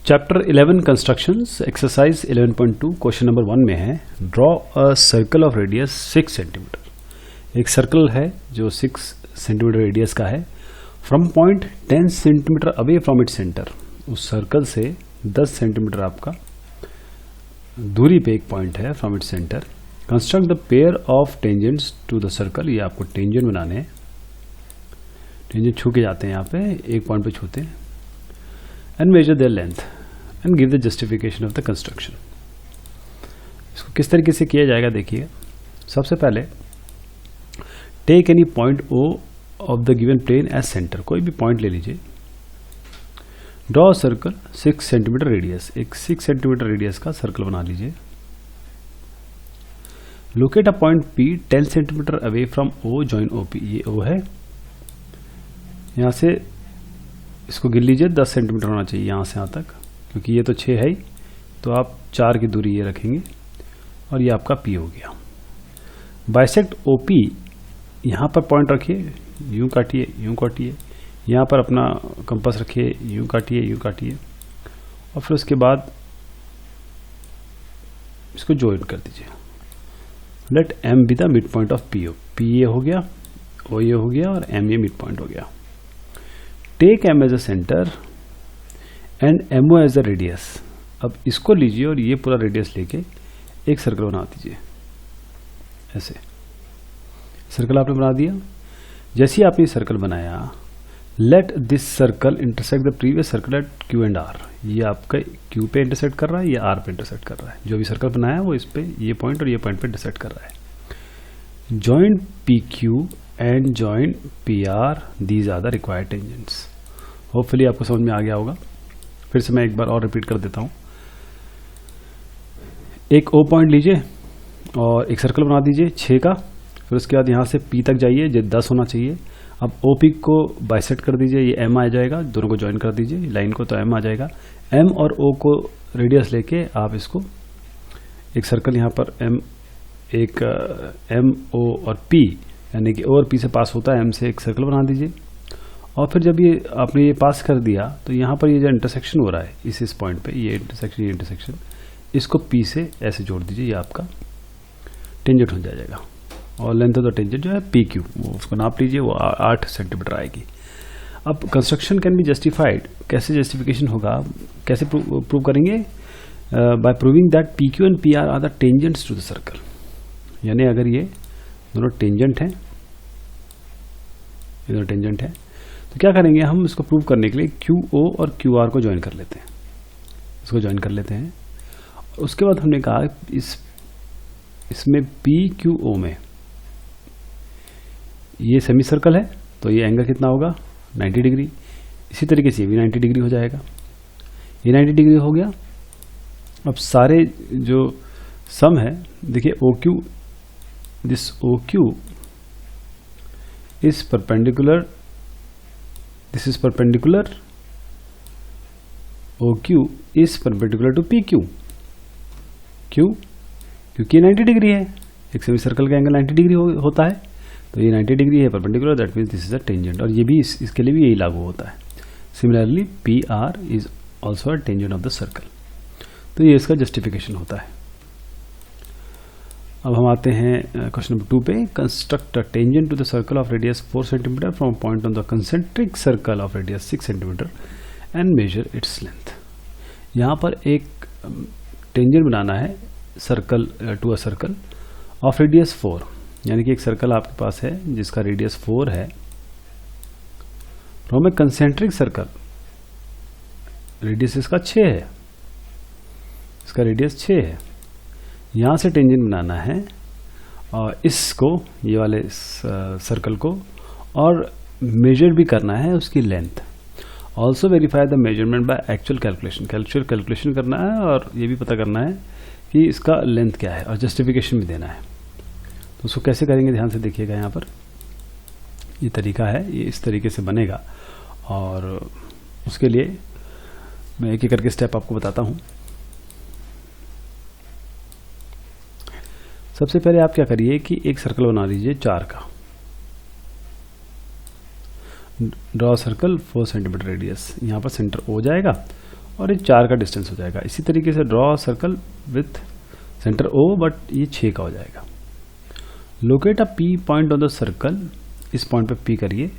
Chapter 11 constructions exercise 11.2 question number 1 में है draw a circle of radius 6 centimetre. एक circle है जो 6 सेंटीमीटर रेडियस का है। From point 10 centimetre away from its centre, उस सर्कल से 10 सेंटीमीटर आपका दूरी पे एक पॉइंट है from its centre. Construct the pair of tangents to the circle, ये आपको टेंजेंट बनाने हैं। टेंजेंट छू के जाते हैं, यहाँ पे एक पॉइंट पे छूते हैं। And measure their length and give the justification of the construction. इसको किस तरीके से किया जाएगा देखिए। सबसे पहले take any point O of the given plane as centre, कोई भी पॉइंट ले लीजिए। ड्रॉ सर्कल 6 सेंटीमीटर रेडियस, एक 6 सेंटीमीटर रेडियस का सर्कल बना लीजिए। Locate a point P 10 centimetre away from O, join OP, ये O है। यहां से इसको गिन लीजिए, 10 सेंटीमीटर होना चाहिए यहाँ से यहाँ तक, क्योंकि ये तो 6 है ही, तो आप 4 की दूरी ये रखेंगे और ये आपका P हो गया। बाइसेक्ट OP, यहाँ पर पॉइंट रखिए, यूं काटिए, यूं काटिए, यहाँ पर अपना कंपास रखिए, यूं काटिए, यूं काटिए, और फिर उसके बाद इसको ज्वाइन कर दीजिए। Let M be the mid point of PO, P ये हो गया, O ये हो गया और M ये मिड पॉइंट हो गया। Take M as a centre and MO as a radius. अब इसको लीजिए और ये पूरा रेडियस लेके एक सर्कल बना दीजिए। ऐसे सर्कल आपने बना दिया। जैसे ही आपने सर्कल बनाया, let this circle intersect the previous circle eight Q and R। ये आपका Q पे इंटरसेक्ट कर रहा है, ये R पे इंटरसेक्ट कर रहा है। जो भी सर्कल बनाया है वो इस पे, ये पॉइंट और ये पॉइंट पे इंटरसेक्ट कर रहा है। Join PQ and join PR, these are the required tangents. Hopefully आपको समझ में आ गया होगा। फिर से मैं एक बार और रिपीट कर देता हूं। एक O पॉइंट लीजिए और एक सर्कल बना दीजिए 6 का। फिर उसके बाद यहां से P तक जाइए, जो 10 होना चाहिए। अब OP को बाइसेक्ट कर दीजिए, ये M आ जाएगा, दोनों को ज्वाइन कर दीजिए लाइन को, तो M आ जाएगा। M और O को रेडियस लेके आप इसको एक सर्कल यहाँ पर एक M, O और P, यानी कि O और P से पास होता है, M से एक सर्कल बना दीजिए। और फिर जब ये आपने ये पास कर दिया, तो यहाँ पर ये जो इंटरसेक्शन हो रहा है इस पॉइंट पे, ये इंटरसेक्शन, इसको P से ऐसे जोड़ दीजिए, ये आपका टेंजेंट हो जाएगा। और लेंथ ऑफ द टेंजेंट जो है PQ, वो उसको नाप लीजिए, वो 8 सेंटीमीटर आएगी। अब कंस्ट्रक्शन कैन बी जस्टिफाइड, कैसे जस्टिफिकेशन होगा, कैसे प्रूव करेंगे? By proving that PQ and PR are the tangents to the circle. यानी अगर ये दोनों टेंजेंट हैं, ये दोनों टेंजेंट है, तो क्या करेंगे हम इसको प्रूव करने के लिए QO और QR को ज्वाइन कर लेते हैं। इसको ज्वाइन कर लेते हैं। उसके बाद हमने कहा इसमें PQO में ये सेमी सर्कल है, तो ये एंगल कितना होगा 90 डिग्री। इसी तरीके से ये भी 90 डिग्री हो जाएगा। ये 90 डिग्री हो गया। अब सारे जो सम है देखिए, OQ, this OQ is perpendicular, this is perpendicular, OQ is perpendicular to PQ। क्यों? क्योंकि ये 90 डिग्री है, एक सेमी सर्कल का एंगल 90 डिग्री होता है, तो ये 90 डिग्री है perpendicular, that means this is a tangent. और ये भी इसके लिए भी यही लागू होता है। Similarly PR is also a tangent of the circle. तो ये इसका जस्टिफिकेशन होता है। अब हम आते हैं क्वेश्चन नंबर 2 पे। Construct a tangent to the circle of radius 4 centimetre from point on the concentric circle of radius 6 centimetre and measure its length. यहाँ पर एक टेंजेंट बनाना है circle to a circle of radius 4, यानी कि एक circle आपके पास है जिसका रेडियस 4 है। From A concentric circle, radius इसका 6 है, इसका रेडियस 6 है। यहां से टेंजेंट बनाना है और इसको, ये वाले सर्कल को, और मेजर भी करना है उसकी length. Also verify the measurement by actual calculation करना है, और ये भी पता करना है कि इसका लेंथ क्या है, और जस्टिफिकेशन भी देना है। तो उसको कैसे करेंगे ध्यान से देखिएगा। यहाँ पर ये तरीका है, ये इस तरीके से बनेगा, और उसके लिए मैं एक एक करके स्टेप आपको बताता हूँ। सबसे पहले आप क्या करिए कि एक सर्कल बना लीजिए 4 का। ड्रॉ सर्कल 4 सेंटीमीटर रेडियस, यहाँ पर सेंटर O जाएगा और ये 4 का डिस्टेंस हो जाएगा। इसी तरीके से draw circle with centre O, but ये 6 का हो जाएगा। Locate a P point on the circle, इस पॉइंट पे P करिए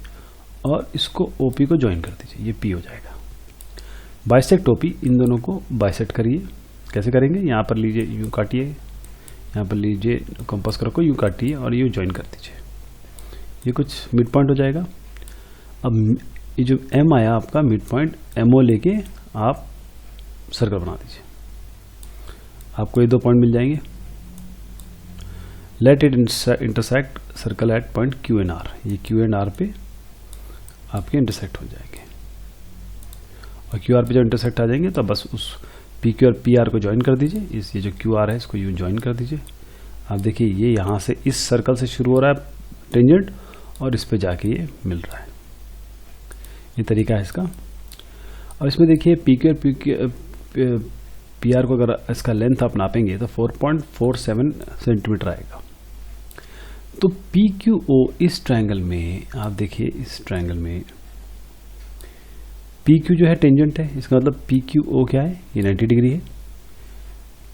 और इसको OP को ज्वाइन कर दीजिए, ये P हो जाएगा। बाइसेक्ट OP, इन दोनों को बाइसेक्ट करिए। कैसे करेंगे, यहाँ पर लीजिए यूँ काटिए, यहाँ पर लीजिए कंपास को रखो, यूँ काटिए और यूँ ज्वाइन कर दीजिए, ये कुछ मिड पॉइंट हो जाएगा। अब ये जो M आया आपका मिड पॉइंट, MO लेके आप सर्कल बना दीजिए, आपको ये 2 पॉइंट मिल जाएंगे। Let it intersect circle eight point Q and R, ये Q एंड R पे आपके इंटरसेक्ट हो जाएंगे और QR पे जब इंटरसेक्ट आ जाएंगे तो बस उस PQ और PR को ज्वाइन कर दीजिए। ये जो QR है इसको यूँ ज्वाइन कर दीजिए। आप देखिए ये यहाँ से इस सर्कल से शुरू हो रहा है टेंजेंट और इस पे जाके ये मिल रहा है, ये तरीका है इसका। और इसमें देखिए PQ और PR को अगर इसका लेंथ आप नापेंगे तो 4.47 सेंटीमीटर आएगा। तो PQO इस ट्रायंगल में आप देखिए, इस ट्रायंगल में PQ जो है टेंजेंट है, इसका मतलब PQO क्या है, ये 90 डिग्री है।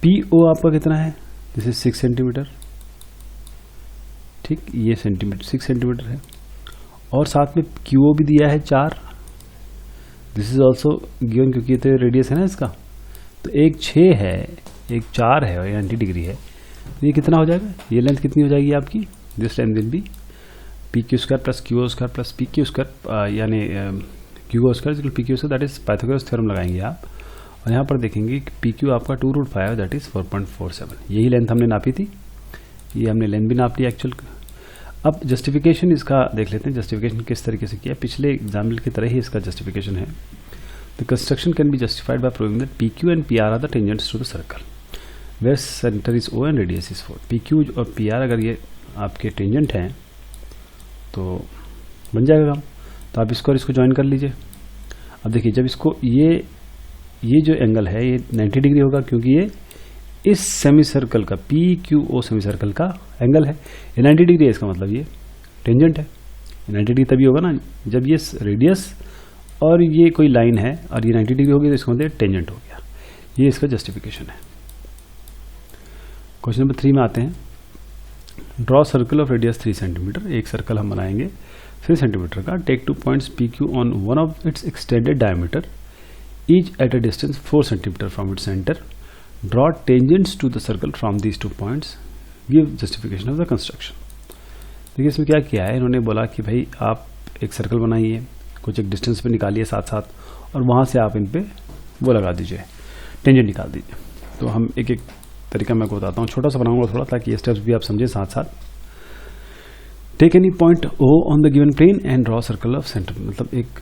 PO आपका कितना है, दिस इज 6 सेंटीमीटर, ठीक, ये सेंटीमीटर 6 सेंटीमीटर है। और साथ में QO भी दिया है 4, दिस इज ऑल्सो गिवन, क्योंकि ये तो रेडियस है ना इसका। तो एक 6 है, एक 4 है और ये 90 डिग्री है, तो ये कितना हो जाएगा, ये लेंथ कितनी हो जाएगी आपकी, this length will be PQ square plus QO square plus PQ square, यानी QO square PQ square, that is Pythagoras theorem लगाएंगे आप। और यहाँ पर देखेंगे कि PQ आपका 2√5 दैट इज 4.47, यही लेंथ हमने नापी थी, ये हमने लेंथ भी नाप लिया एक्चुअल। अब जस्टिफिकेशन इसका देख लेते हैं, जस्टिफिकेशन किस तरीके से किया, पिछले एग्जाम्पल की तरह ही इसका जस्टिफिकेशन है। The construction can be justified by proving that PQ and PR are the tangents to the circle where centre is O and radius is 4। PQ और PR अगर ये आपके टेंजेंट हैं तो बन जाएगा काम। तो आप इसको और इसको ज्वाइन कर लीजिए। अब देखिए जब इसको ये जो एंगल है ये 90 डिग्री होगा, क्योंकि ये इस सेमी सर्कल का PQO सेमी सर्कल का एंगल है, ये 90 डिग्री है, इसका मतलब ये टेंजेंट है। 90 डिग्री तभी होगा ना जब ये रेडियस और ये कोई लाइन है और ये 90 डिग्री होगी, तो इसका मतलब टेंजेंट हो गया। ये इसका जस्टिफिकेशन है। क्वेश्चन नंबर 3 में आते हैं। Draw circle of radius 3 centimetre, एक सर्कल हम बनाएंगे 3 सेंटीमीटर का। Take 2 points PQ on one of its extended diameter, each at a distance 4 centimetre from its centre. Draw tangents to the circle from these 2 points, give justification of the construction. देखिए इसमें क्या किया है, इन्होंने बोला कि भाई आप एक सर्कल बनाइए, कुछ एक डिस्टेंस पे निकालिए साथ साथ, और वहाँ से आप इन पे वो लगा दीजिए, टेंजेंट निकाल दीजिए। तो हम एक एक तरीका मैं आपको बताता हूँ, छोटा सा बनाऊंगा थोड़ा, ताकि ये स्टेप्स भी आप समझें साथ साथ। Take any point O on the given plane and draw circle of centre, मतलब एक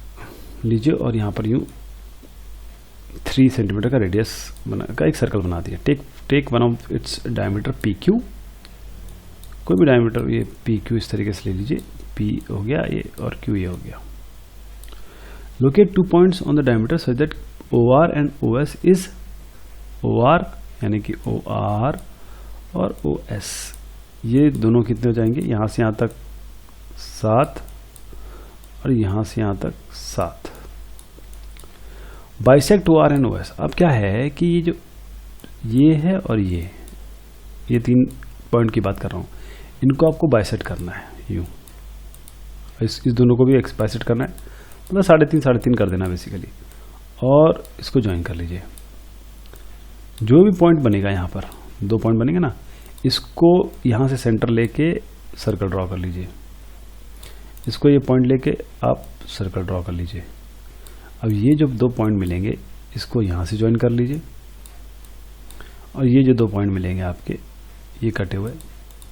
लीजिए और यहाँ पर यूँ 3 सेंटीमीटर का रेडियस का एक सर्कल बना दिया। Take one of its diameter PQ, कोई भी डायमीटर, ये PQ इस तरीके से ले लीजिए, P हो गया ये और Q ये हो गया। Locate 2 points on the diameter such that OR and OS is OR यानी कि OR और OS, ये दोनों कितने हो जाएंगे, यहाँ से यहाँ तक 7 और यहाँ से यहाँ तक 7। Bisect OR and OS। अब क्या है कि ये जो ये है और ये 3 पॉइंट की बात कर रहा हूँ, इनको आपको बाइसेक्ट करना है यूँ, इस दोनों को भी बाइसेक्ट करना है, मतलब 3.5 कर देना बेसिकली, और इसको ज्वाइन कर लीजिए। जो भी पॉइंट बनेगा यहाँ पर 2 पॉइंट बनेंगे ना, इसको यहाँ से सेंटर लेके सर्कल ड्रॉ कर लीजिए, इसको ये पॉइंट लेके आप सर्कल ड्रॉ कर लीजिए। अब ये जो 2 पॉइंट मिलेंगे इसको यहाँ से ज्वाइन कर लीजिए, और ये जो 2 पॉइंट मिलेंगे आपके ये कटे हुए,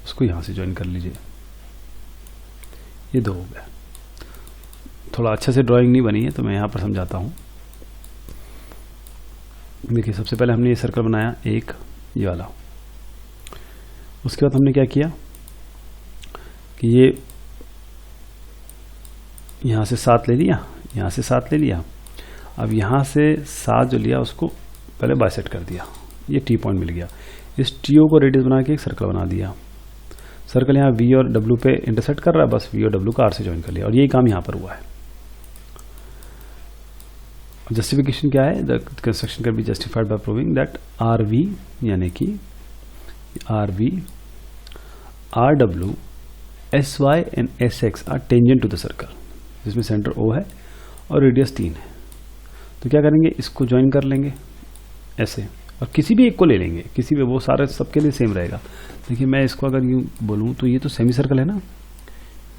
उसको यहाँ से ज्वाइन कर लीजिए। ये 2 हो गया। थोड़ा अच्छे से ड्राइंग नहीं बनी है तो मैं यहाँ पर समझाता हूँ। देखिए सबसे पहले हमने ये सर्कल बनाया एक, ये वाला। उसके बाद हमने क्या किया कि ये यहाँ से 7 ले लिया, यहाँ से 7 ले लिया। अब यहाँ से 7 जो लिया उसको पहले बाइसेक्ट कर दिया, ये T पॉइंट मिल गया। इस TO को रेडियस बना के एक सर्कल बना दिया। सर्कल यहाँ V और W पे इंटरसेक्ट कर रहा है, बस V और W का R से ज्वाइन कर लिया, और यही काम यहाँ पर हुआ है। जस्टिफिकेशन क्या है, the construction can be justified by proving that R V, यानी कि R V, R W, S Y and S X are tangent to the circle, जिसमें सेंटर ओ है और रेडियस 3 है। तो क्या करेंगे, इसको ज्वाइन कर लेंगे ऐसे, और किसी भी एक को ले लेंगे, किसी भी, वो सारे सबके लिए सेम रहेगा। देखिए मैं इसको अगर यूँ बोलूँ तो ये तो सेमी सर्कल है ना,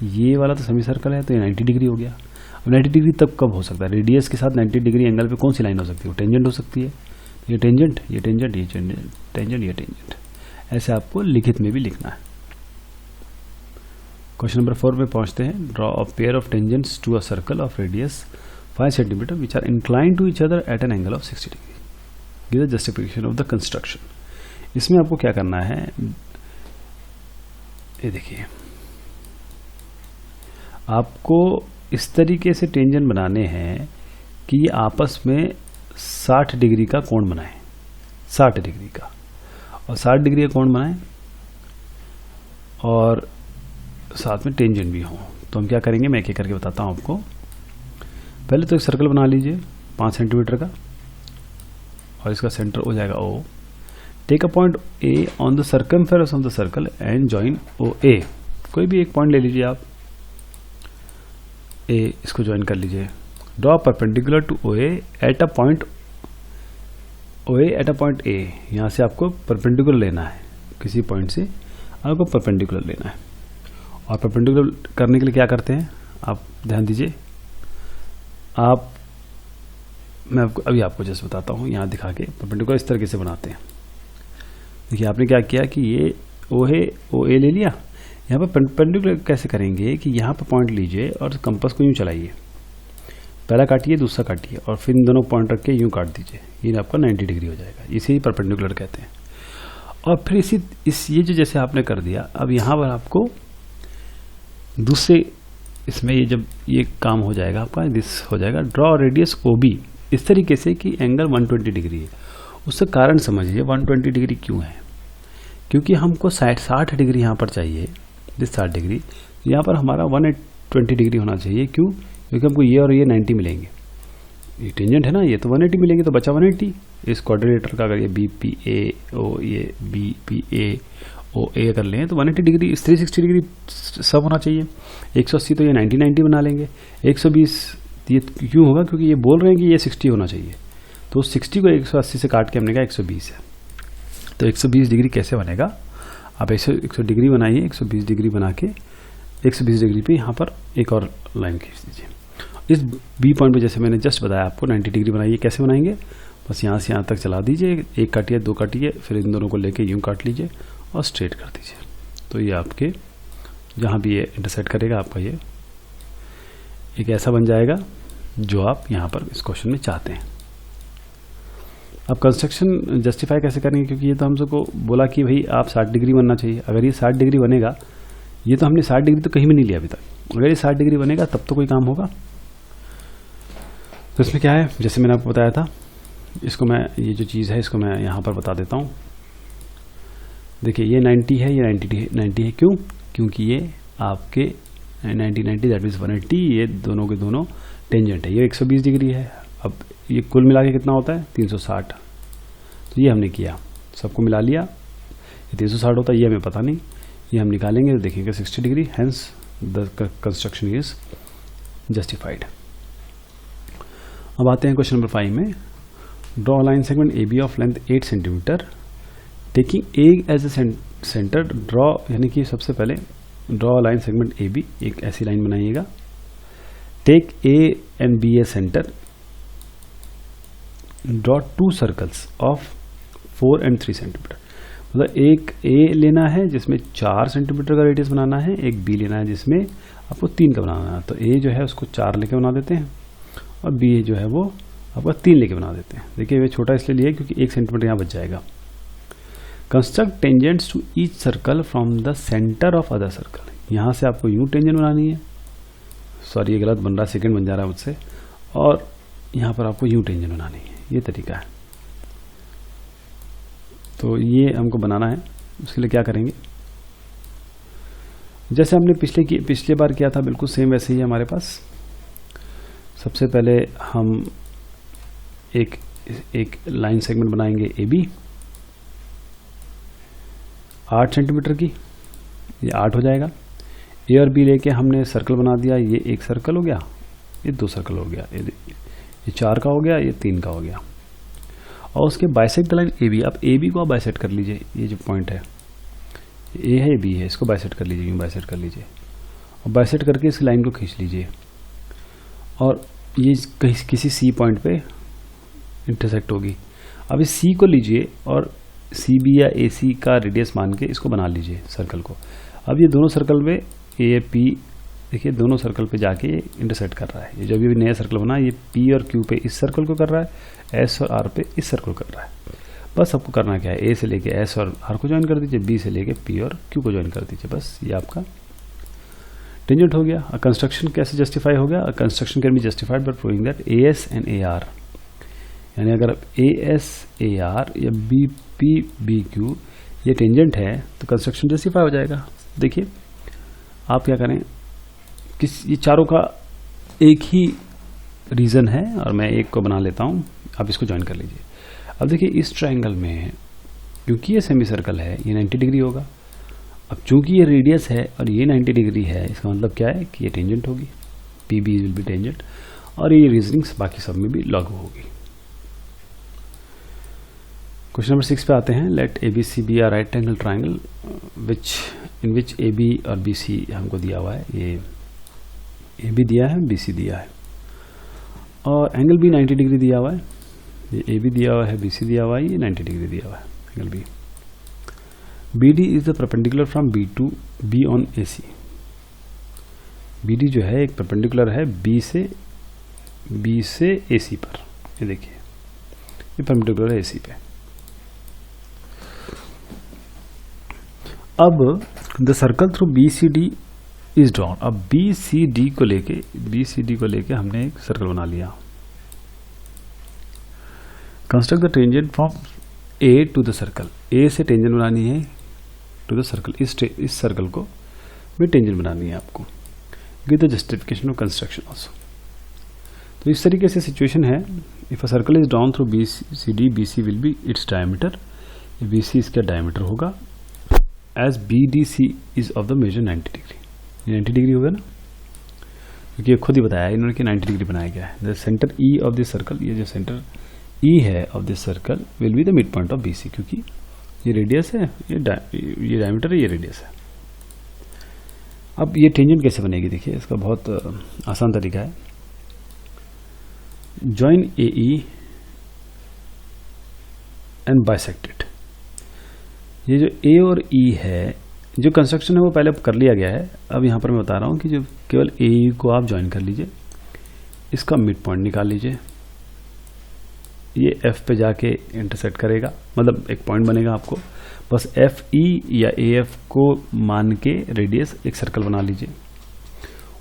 ये वाला तो सेमी सर्कल है, तो ये 90 डिग्री हो गया। अब 90 डिग्री तब कब हो सकता है, रेडियस के साथ 90 डिग्री एंगल पे कौन सी लाइन हो सकती है, वो टेंजेंट हो सकती है। ये टेंजेंट, ये टेंजेंट, ये टेंजेंट, टेंजेंट, ये टेंजेंट, ऐसे आपको लिखित में भी लिखना है। क्वेश्चन नंबर 4 पे पहुंचते हैं। Draw a pair of tangents to a circle of radius 5 centimetre which are inclined to each other at an angle of 60 degree. Give the justification of the construction. इसमें आपको क्या करना है, ये देखिए, आपको इस तरीके से टेंजेंट बनाने हैं कि ये आपस में 60 डिग्री का कोण बनाए, 60 डिग्री का, और 60 डिग्री का कोण बनाए और साथ में टेंजेंट भी हो। तो हम क्या करेंगे, मैं एक एक करके बताता हूं आपको। पहले तो एक सर्कल बना लीजिए 5 सेंटीमीटर का, और इसका सेंटर हो जाएगा O। Take a point A on the circumference of the circle and join OA। कोई भी एक पॉइंट ले लीजिए आप, A, इसको ज्वाइन कर लीजिए। Draw perpendicular to OA at a point OA at a point A। यहाँ से आपको परपेंडिकुलर लेना है, किसी पॉइंट से आपको परपेंडिकुलर लेना है। और परपेंडिकुलर करने के लिए क्या करते हैं, आप ध्यान दीजिए, मैं आपको जस्ट बताता हूँ, यहाँ दिखा के परपेंडिकुलर इस तरीके से बनाते हैं। देखिए आपने क्या किया कि ये OA ले लिया, यहाँ पर परपेंडिकुलर कैसे करेंगे कि यहाँ पर पॉइंट लीजिए और कंपास को यूँ चलाइए, पहला काटिए दूसरा काटिए, और फिर इन दोनों पॉइंट रख के यूँ काट दीजिए, ये आपका 90 डिग्री हो जाएगा। इसे ही परपेंडिकुलर कहते हैं। और फिर ये जो जैसे आपने कर दिया, अब यहाँ पर आपको दूसरे इसमें ये जब ये काम हो जाएगा आपका, दिस हो जाएगा ड्रॉ रेडियस OB इस तरीके से कि एंगल 120 डिग्री है। उसका कारण समझिए 120 डिग्री क्यों है, क्योंकि हमको 60 डिग्री यहाँ पर चाहिए, दिस 60 डिग्री, यहाँ पर हमारा 120 डिग्री होना चाहिए। क्यों, क्योंकि हमको ये और ये 90 मिलेंगे, ये टेंजेंट है ना, ये तो 180 मिलेंगे, तो बचा 180। इस क्वाड्रिलेटरल का अगर ये BPAO, ये BPAOA कर लें तो 180 डिग्री, 360 डिग्री सब होना चाहिए। 180 तो ये 90 बना लेंगे। 120 ये क्यों होगा, क्योंकि ये बोल रहे हैं कि ये 60 होना चाहिए, तो 60 को 180 से काट के हमने कहा 120 है। तो 120 डिग्री कैसे बनेगा, आप 100 डिग्री बनाइए, 120 डिग्री बना के 120 डिग्री पे यहाँ पर एक और लाइन खींच दीजिए। इस बी पॉइंट पे जैसे मैंने जस्ट बताया आपको 90 डिग्री बनाइए। कैसे बनाएंगे, बस यहाँ से यहाँ तक चला दीजिए, एक काटिए, दो काटिए, फिर इन दोनों को लेके यूँ काट लीजिए और स्ट्रेट कर दीजिए। तो ये आपके जहाँ भी ये इंटरसेक्ट करेगा आपका ये एक ऐसा बन जाएगा जो आप यहाँ पर इस क्वेश्चन में चाहते हैं। अब कंस्ट्रक्शन जस्टिफाई कैसे करेंगे, क्योंकि ये तो हम सबको बोला कि भाई आप 60 डिग्री बनना चाहिए। अगर ये 60 डिग्री बनेगा, ये तो हमने 60 डिग्री तो कहीं भी नहीं लिया अभी तक, अगर ये 60 डिग्री बनेगा तब तो कोई काम होगा। तो इसमें क्या है, जैसे मैंने आपको बताया था, इसको मैं, ये जो चीज़ है इसको मैं यहाँ पर बता देता हूँ। देखिए ये 90 है, ये 90 है, क्यों, क्योंकि ये आपके 90 दैट मीन्स 180, ये दोनों के दोनों टेंजेंट है। ये 120 डिग्री है। अब ये कुल मिला के कितना होता है 360। तो ये हमने किया, सबको मिला लिया, ये 360 होता है, ये हमें पता नहीं, ये हम निकालेंगे तो देखेंगे 60 degree, hence the construction is justified. अब आते हैं क्वेश्चन नंबर 5 में। Draw line segment AB of length 8 centimetre taking A as a centre. ड्रॉ यानी कि सबसे पहले ड्रॉ लाइन सेगमेंट AB, एक ऐसी लाइन बनाइएगा। Take A and B a centre. Draw 2 circles of 4 and 3 centimetre. मतलब एक A लेना है जिसमें 4 सेंटीमीटर का रेडियस बनाना है, एक B लेना है जिसमें आपको 3 का बनाना है। तो A जो है उसको 4 लेके बना देते हैं और B जो है वो आपका 3 लेके बना देते हैं। देखिए वे छोटा इसलिए लिया क्योंकि 1 सेंटीमीटर यहाँ बच जाएगा। Construct tangents to each circle from the centre of other circle. यहाँ से आपको यूं टेंजेंट बनानी है, सॉरी ये गलत बन रहा है, सेकंड बन जा रहा है मुझसे, और यहाँ पर आपको यूं टेंजेंट बनानी है, ये तरीका है। तो ये हमको बनाना है, उसके लिए क्या करेंगे, जैसे हमने पिछले बार किया था बिल्कुल सेम वैसे ही हमारे पास। सबसे पहले हम एक लाइन सेगमेंट बनाएंगे ए बी 8 सेंटीमीटर की, ये 8 हो जाएगा। ए और बी लेके हमने सर्कल बना दिया, ये एक सर्कल हो गया, ये 2 सर्कल हो गया, ये 4 का हो गया, ये 3 का हो गया। और उसके bisect the line A B. अब ए बी को आप बाइसेक्ट कर लीजिए, ये जो पॉइंट है ए है बी है, इसको बाइसेक्ट कर लीजिए, यूँ बाइसेक्ट कर लीजिए और बाइसेक्ट करके इस लाइन को खींच लीजिए और ये किसी सी पॉइंट पे इंटरसेक्ट होगी। अब इस सी को लीजिए और सी बी या ए सी का रेडियस मान के इसको बना लीजिए सर्कल को। अब ये दोनों सर्कल में ए पी, देखिए दोनों सर्कल पे जाके इंटरसेक्ट कर रहा है। ये जो भी नया सर्कल बना ये पी और क्यू पे इस सर्कल को कर रहा है, एस और आर पे इस सर्कल को कर रहा है। बस आपको करना क्या है, ए से लेके एस और आर को ज्वाइन कर दीजिए, बी से लेके पी और क्यू को ज्वाइन कर दीजिए। बस ये आपका टेंजेंट हो गया। कंस्ट्रक्शन कैसे जस्टिफाई हो गया? Construction can be justified by proving that A S and A R, यानी अगर ए एस ए आर या बी पी बी क्यू ये टेंजेंट है तो कंस्ट्रक्शन जस्टिफाई हो जाएगा। देखिए आप क्या करें, ये चारों का एक ही रीजन है और मैं एक को बना लेता हूं, आप इसको ज्वाइन कर लीजिए। अब देखिए इस ट्रायंगल में क्योंकि ये सेमी सर्कल है ये 90 डिग्री होगा। अब चूंकि ये रेडियस है और ये 90 डिग्री है, इसका मतलब क्या है कि ये टेंजेंट होगी, P B will be tangent, और ये रीजनिंग्स बाकी सब में भी लागू होगी। क्वेश्चन नंबर 6 पे आते हैं। Let A B C be are right angle triangle in which A B और बी सी हमको दिया हुआ है। ये ए बी दिया है, बी सी दिया है और एंगल भी 90 डिग्री दिया हुआ है। ये ए बी दिया हुआ है, बी सी दिया हुआ है, ये 90 डिग्री दिया हुआ है angle B. B D is the perpendicular from B to B on A C. B D जो है एक परपेंडिकुलर है बी से ए सी पर। ये देखिए ये परपेंडिकुलर है ए सी पे। अब the circle through B C D is drawn. अब बी सी डी को लेके हमने एक सर्कल बना लिया। Construct the tangent from A to the circle. A से टेंजेंट बनानी है टू द सर्कल, इस सर्कल को भी टेंजेंट बनानी है आपको। Give the justification of construction also. तो इस तरीके से सिचुएशन है। If a circle is drawn through B C will be its diameter. B C इसका डायमीटर होगा as B D C is of the major 90 degree. 90 degree होगा ना, क्योंकि ये खुद ही बताया इन्होंने कि 90 डिग्री बनाया गया है। The centre E of this circle, ये जो सेंटर ई है of this circle will be the mid point of B C, क्योंकि ये रेडियस है, ये डायमीटर है, ये रेडियस है। अब ये टेंजेंट कैसे बनेगी? देखिए इसका बहुत आसान तरीका है। Join A E and bisect it. ये जो ए और ई है, जो कंस्ट्रक्शन है वो पहले कर लिया गया है। अब यहाँ पर मैं बता रहा हूँ कि जो केवल ए ई को आप ज्वाइन कर लीजिए, इसका मिड पॉइंट निकाल लीजिए, ये एफ पे जाके इंटरसेक्ट करेगा, मतलब एक पॉइंट बनेगा आपको। बस एफ ई या ए एफ को मान के रेडियस एक सर्कल बना लीजिए।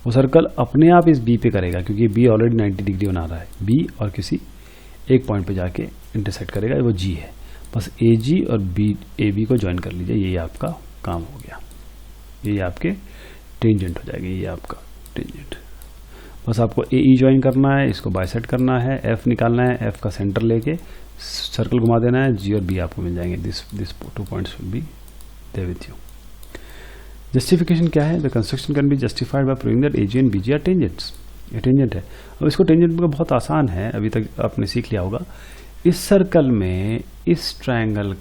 वो सर्कल अपने आप इस बी पे करेगा, क्योंकि बी ऑलरेडी 90 डिग्री बना रहा है। बी और किसी एक पॉइंट पे जाके इंटरसेक्ट करेगा, वो जी है। बस ए जी और बी ए बी को ज्वाइन कर लीजिए, ये आपका काम हो गया। ये आपके टेंजेंट हो जाएगी, ये आपका टेंजेंट। बस आपको ए ई ज्वाइन करना है, इसको बाइसेक्ट करना है, एफ निकालना है, एफ का सेंटर लेके सर्कल घुमा देना है, जी और बी आपको मिल जाएंगे। This 2 points will be there with you. Justification क्या है? The construction can be justified by proving that A G and B G are tangents. ये टेंजेंट है। अब इसको टेंजेंट का बहुत आसान है, अभी तक आपने सीख लिया होगा। इस सर्कल में इस ट्रायंगल,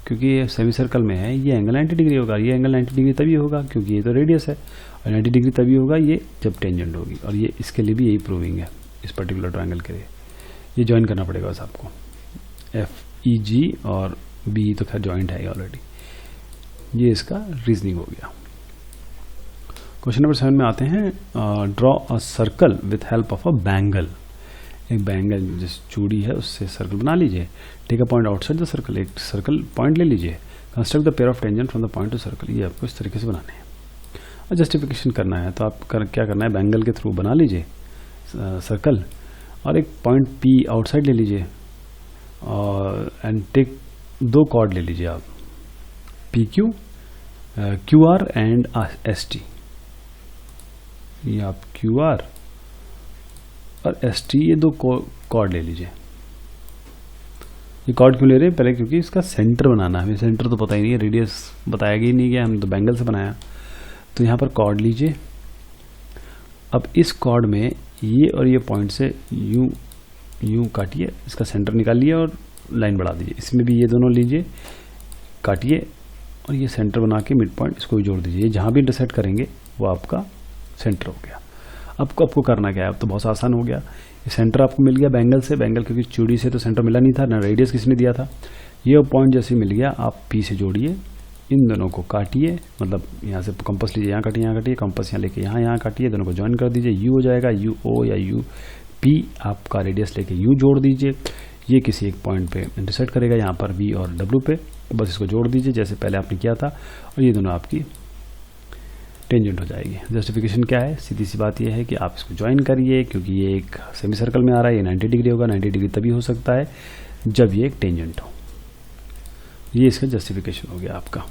क्योंकि ये सेमी सर्कल में है, ये एंगल 90 डिग्री होगा। ये एंगल 90 डिग्री तभी होगा क्योंकि ये तो रेडियस है, और 90 डिग्री तभी होगा ये जब टेंजेंट होगी। और ये इसके लिए भी यही प्रूविंग है, इस पर्टिकुलर ट्रायंगल के लिए। ये ज्वाइन करना पड़ेगा बस आपको, एफ ई जी और बी तो खैर ज्वाइंट है ऑलरेडी। ये इसका रीजनिंग हो गया। क्वेश्चन नंबर 7 में आते हैं। Draw a circle with help of a bangle. एक बैंगल जिस चूड़ी है उससे सर्कल बना लीजिए। Take a point outside the circle. एक सर्कल पॉइंट ले लीजिए। Construct the pair of tangent from the point to circle. ये आपको इस तरीके से बनाने हैं और जस्टिफिकेशन करना है। तो आप क्या करना है, बैंगल के थ्रू बना लीजिए सर्कल और एक पॉइंट पी आउटसाइड ले लीजिए और एंड टेक 2 कॉर्ड ले लीजिए आप, P Q, Q R and S T. ये आप क्यू आर और एस टी ये 2 कॉर्ड ले लीजिए। ये कॉर्ड क्यों ले रहे हैं? पहले क्योंकि इसका सेंटर बनाना है, हमें सेंटर तो पता ही नहीं है, रेडियस बताया ही नहीं गया, हम तो बैंगल से बनाया। तो यहाँ पर कॉर्ड लीजिए। अब इस कॉर्ड में ये और ये पॉइंट से यूं काटिए, इसका सेंटर निकालिए और लाइन बढ़ा दीजिए। इसमें भी ये दोनों लीजिए, काटिए और ये सेंटर बना के मिड पॉइंट इसको भी जोड़ दीजिए। जहाँ भी इंटरसेक्ट करेंगे वो आपका सेंटर हो गया। अब आपको करना क्या है? अब तो बहुत आसान हो गया। ये सेंटर आपको मिल गया बैंगल से, बैंगल क्योंकि चूड़ी से तो सेंटर मिला नहीं था, ना रेडियस किसने दिया था। ये पॉइंट जैसे मिल गया, आप पी से जोड़िए, इन दोनों को काटिए, मतलब यहाँ से कंपास लीजिए, यहाँ काटिए, कंपास यहाँ लेके यहाँ काटिए, दोनों को ज्वाइन कर दीजिए। यू हो जाएगा, यू ओ या यू पी, आपका रेडियस लेके यू जोड़ दीजिए। ये किसी एक पॉइंट पे इंटरसेक्ट करेगा, यहाँ पर वी और डब्ल्यू पे, बस इसको जोड़ दीजिए जैसे पहले आपने किया था, और ये दोनों आपकी टेंजेंट हो जाएगी। जस्टिफिकेशन क्या है? सीधी सी बात यह है कि आप इसको ज्वाइन करिए, क्योंकि ये एक सेमी सर्कल में आ रहा है, ये 90 डिग्री होगा। 90 डिग्री तभी हो सकता है जब ये एक टेंजेंट हो। ये इसका जस्टिफिकेशन हो गया आपका।